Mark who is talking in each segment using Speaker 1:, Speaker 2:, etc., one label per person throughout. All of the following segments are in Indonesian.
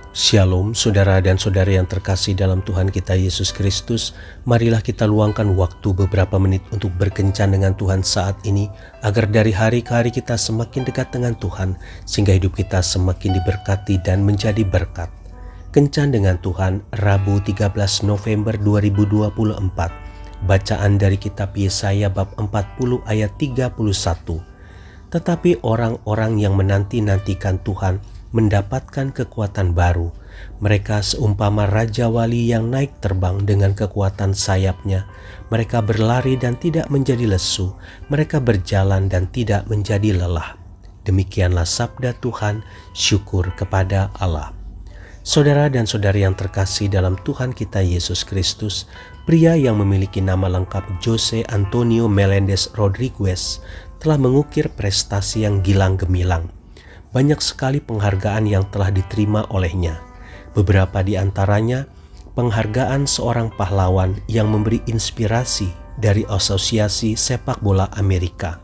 Speaker 1: Shalom saudara dan saudari yang terkasih dalam Tuhan kita Yesus Kristus. Marilah kita luangkan waktu beberapa menit untuk berkencan dengan Tuhan saat ini, agar dari hari ke hari kita semakin dekat dengan Tuhan, sehingga hidup kita semakin diberkati dan menjadi berkat. Kencan dengan Tuhan, Rabu 13 November 2024. Bacaan dari kitab Yesaya bab 40 ayat 31. Tetapi orang-orang yang menanti-nantikan Tuhan mendapatkan kekuatan baru. Mereka seumpama Raja Wali yang naik terbang dengan kekuatan sayapnya. Mereka berlari dan tidak menjadi lesu. Mereka berjalan dan tidak menjadi lelah. Demikianlah sabda Tuhan, syukur kepada Allah. Saudara dan saudari yang terkasih dalam Tuhan kita Yesus Kristus, pria yang memiliki nama lengkap Jose Antonio Melendez Rodriguez telah mengukir prestasi yang gilang gemilang. Banyak sekali penghargaan yang telah diterima olehnya. Beberapa di antaranya penghargaan seorang pahlawan yang memberi inspirasi dari Asosiasi Sepak Bola Amerika,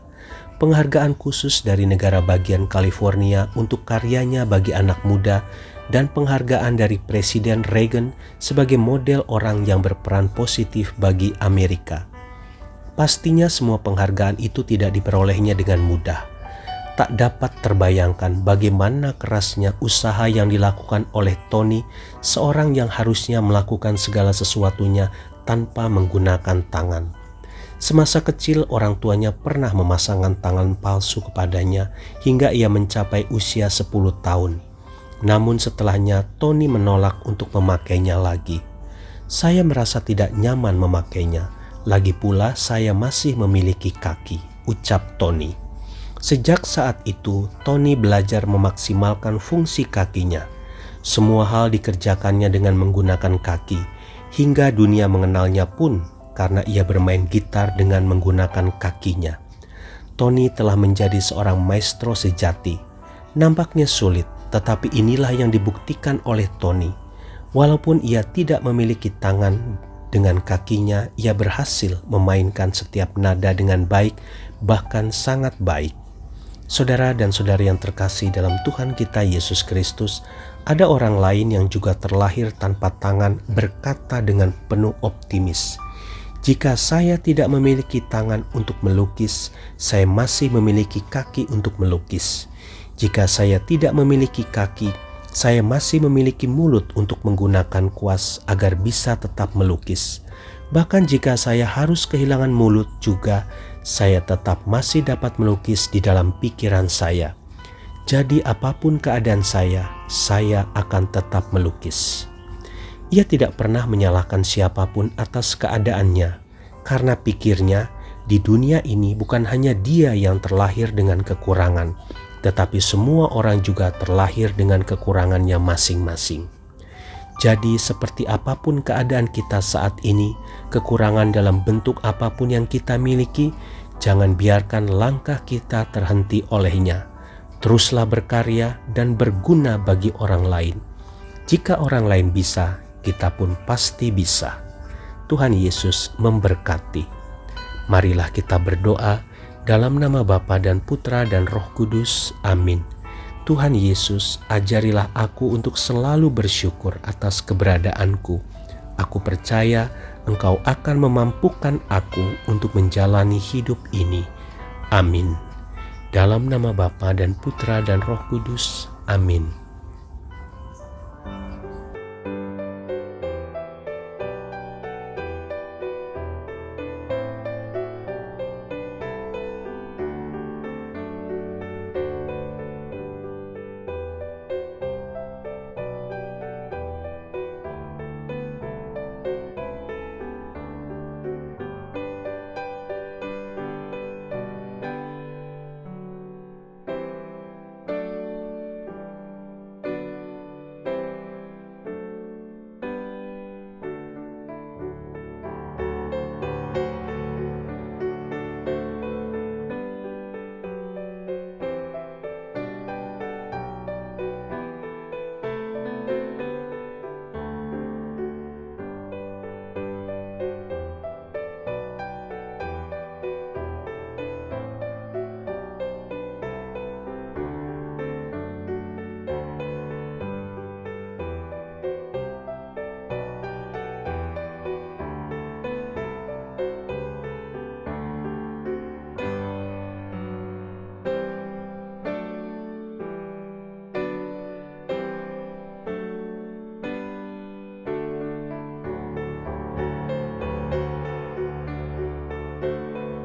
Speaker 1: penghargaan khusus dari negara bagian California untuk karyanya bagi anak muda, dan penghargaan dari Presiden Reagan sebagai model orang yang berperan positif bagi Amerika. Pastinya semua penghargaan itu tidak diperolehnya dengan mudah. Tak dapat terbayangkan bagaimana kerasnya usaha yang dilakukan oleh Tony, seorang yang harusnya melakukan segala sesuatunya tanpa menggunakan tangan. Semasa kecil orang tuanya pernah memasangkan tangan palsu kepadanya hingga ia mencapai usia 10 tahun. Namun setelahnya Tony menolak untuk memakainya lagi. Saya merasa tidak nyaman memakainya, lagi pula saya masih memiliki kaki, ucap Tony. Sejak saat itu, Tony belajar memaksimalkan fungsi kakinya. Semua hal dikerjakannya dengan menggunakan kaki, hingga dunia mengenalnya pun karena ia bermain gitar dengan menggunakan kakinya. Tony telah menjadi seorang maestro sejati. Nampaknya sulit, tetapi inilah yang dibuktikan oleh Tony. Walaupun ia tidak memiliki tangan, dengan kakinya ia berhasil memainkan setiap nada dengan baik, bahkan sangat baik. Saudara dan saudari yang terkasih dalam Tuhan kita Yesus Kristus, ada orang lain yang juga terlahir tanpa tangan berkata dengan penuh optimis, "Jika saya tidak memiliki tangan untuk melukis, saya masih memiliki kaki untuk melukis. Jika saya tidak memiliki kaki, saya masih memiliki mulut untuk menggunakan kuas agar bisa tetap melukis. Bahkan jika saya harus kehilangan mulut juga, saya tetap masih dapat melukis di dalam pikiran saya. Jadi apapun keadaan saya akan tetap melukis." Ia tidak pernah menyalahkan siapapun atas keadaannya, karena pikirnya di dunia ini bukan hanya dia yang terlahir dengan kekurangan, tetapi semua orang juga terlahir dengan kekurangannya masing-masing. Jadi seperti apapun keadaan kita saat ini, kekurangan dalam bentuk apapun yang kita miliki, jangan biarkan langkah kita terhenti olehnya. Teruslah berkarya dan berguna bagi orang lain. Jika orang lain bisa, kita pun pasti bisa. Tuhan Yesus memberkati. Marilah kita berdoa dalam nama Bapa dan Putra dan Roh Kudus. Amin. Tuhan Yesus, ajarilah aku untuk selalu bersyukur atas keberadaanku. Aku percaya Engkau akan memampukan aku untuk menjalani hidup ini. Amin. Dalam nama Bapa dan Putra dan Roh Kudus. Amin.